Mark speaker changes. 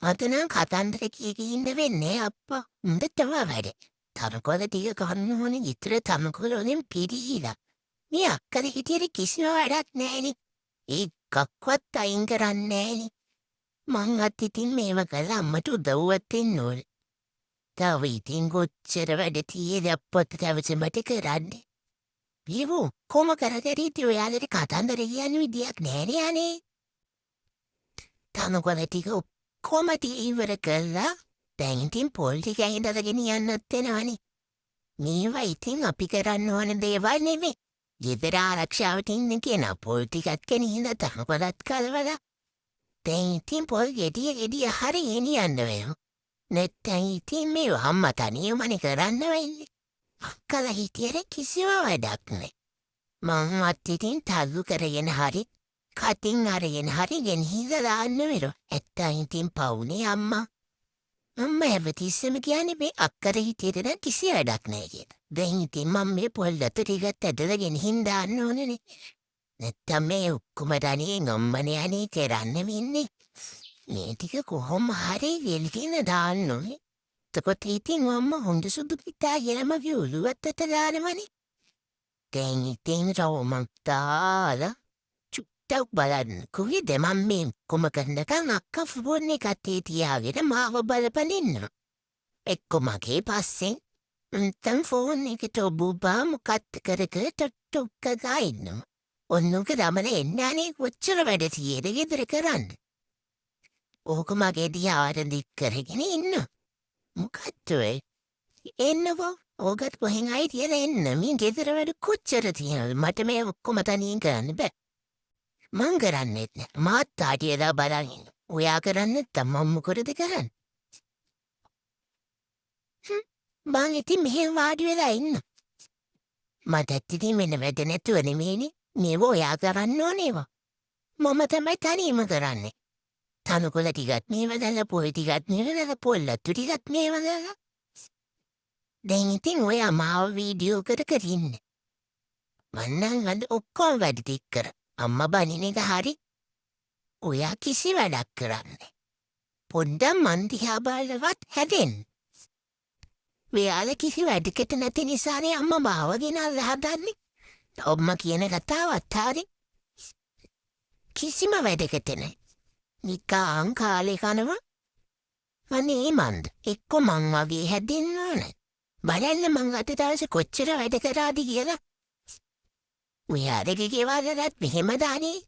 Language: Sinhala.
Speaker 1: අද නම් කතන්දර කිය කී ඉන්න වෙන්නේ අප්පා. උඹ තමයි වැඩ. තනකොළ ටික ගන්න ඕනේ ඉතර තනකොළ වලින් පිරීලා. මේ අක්කර හිටියට කිසිම වැඩක් නැහෙනි. ඒකක්වත් අයින් කරන්නේ නැහෙනි. මං අත් ඉතින් මේව කරලා අම්මට උදව්වක් දෙන්න ඕනේ. තව ඉතින් කොච්චර වැඩ තියෙද අප්පත් දවසමට කරන්නේ. බිව් කොම කරකර ඉතින් ඔයාලට කතන්දර කියන්න විදියක් නැහැනේ අනේ. තනකොළ ටික කොමට ඉවර කළා දැන් ඉතින් පොල් ටික ඇඳගෙන යන්නත් වෙනවනේ. මේවා ඉතින් අපි කරන්න ඕන දේවල් නෙමෙයි. ගෙදර ආරක්ෂාවට ඉන්න කෙනා පොල් ටිකත් ගෙනිහිඳ තනකොළත් කලවලා. දැන් ඉතින් පොල් ගෙඩිය හරි ගෙනියන්න වෙනවා. නැත්තම් ඉතින් මේවා අම්මා තනියමනේ කරන්න වෙන්නේ. අක්කලා හිටියට කිසිම වැඩක් නෑ. මං අත් ඉතින් තල්ලු කරගෙන හරි කටින් අරගෙන හරි ගෙනහිඳ දාන්න වෙනවා. ඇත්තා ඉතින් පවුනේ අම්මා. අම්මා හැමතිස්සෙම කියන්නේ මේ අක්කර හිටියට නම් කිසි වැඩක් නෑ කියලා. දැන් ඉතින් මම මේ පොල් ලත ටිකත් ඇදලා ගෙනහින් දාන්න ඕනනේ. නැත්තම් මේ ඔක්කොම රණේ ගම්මනේ අනේ කරන්න වෙන්නේ. මේ ටික කොහොම හරි වෙල්ගෙන දාන්න ඕනේ. එතකොට ඉතින් අම්මා හොඳ සුදු පිටාගෙනම වියුලුවත් අත දානවනේ. දැන් ඉතින් රවුමක් දාලා චුට්ටක් බලන්න කොහෙද මම මේ කොම කරනකම් අක්කා ෆෝන් එකත් තියාගෙන මාව බලපන් ඉන්නවා. එක්ක මගේ පස්සෙන් නැත්නම් ෆෝන් එකට ඔබුබා මොකක්ද කර ටොක්ක ගාইনනවා. ඔන්නෝක රමන එන්නේ අනේ කොච්චර වැඩ තියෙද ගෙදර කරන්න. ඕක මගේ දිහාට දික් කරගෙන ඉන්නවා. මොකක්ද ඔය? එන්නකෝ. ඕකත් කොහෙන් ආයි තියලා එන්න. මින් ගෙදර වැඩ කොච්චර තියෙනවද? මට මේ ඔක්කොම තනියෙන් කරන්න බෑ. මං කරන්නෙත් නෑ. මාත් තාටියලා බලන් ඉන්න. ඔයා කරන්නේ තමන් මොකටද කරන්නේ? මං ඉතින් මෙහෙම වාඩි වෙලා ඉන්න. මටත් ඉතින් වෙන වැඩ නැතුව නෙමෙයිනේ. මේව ඔයා කරන්න ඕනේවා. මම තමයි තනියම කරන්නේ. තනකොළ ටිකත් මේව දාලා පොල් ටිකත් මේව දාලා පොල් ලතු ටිකත් මේව දාලා. දැන් ඉතින් ඔයා මාව වීඩියෝ කර ඉන්න. මං නම් අද ඔක්කොම වැඩ ටික කර. අම්මා බනින එක හරි. ඔයා කිසි වැඩක් කරන්නේ. පොඩ්ඩක් මන් දිහා බලවත් හැදෙන්න. ඔයාලා කිසි වැඩකට නැති නිසානේ අම්මා මාව ගෙනල්ලා හදන්නේ. අම්මා කියන කතාවත් හරි. කිසිම වැඩකට නැහැ. නිකන් කාලේ කනවා. අනේ මන්ද එක්ක මං වගේ හැදෙන්න ඕනේ. බලන්න මං අද දවසේ කොච්චර වැඩ කරාද කියලා. ඔයාලගේ ගෙවල්වලත් මෙහෙම දානේ.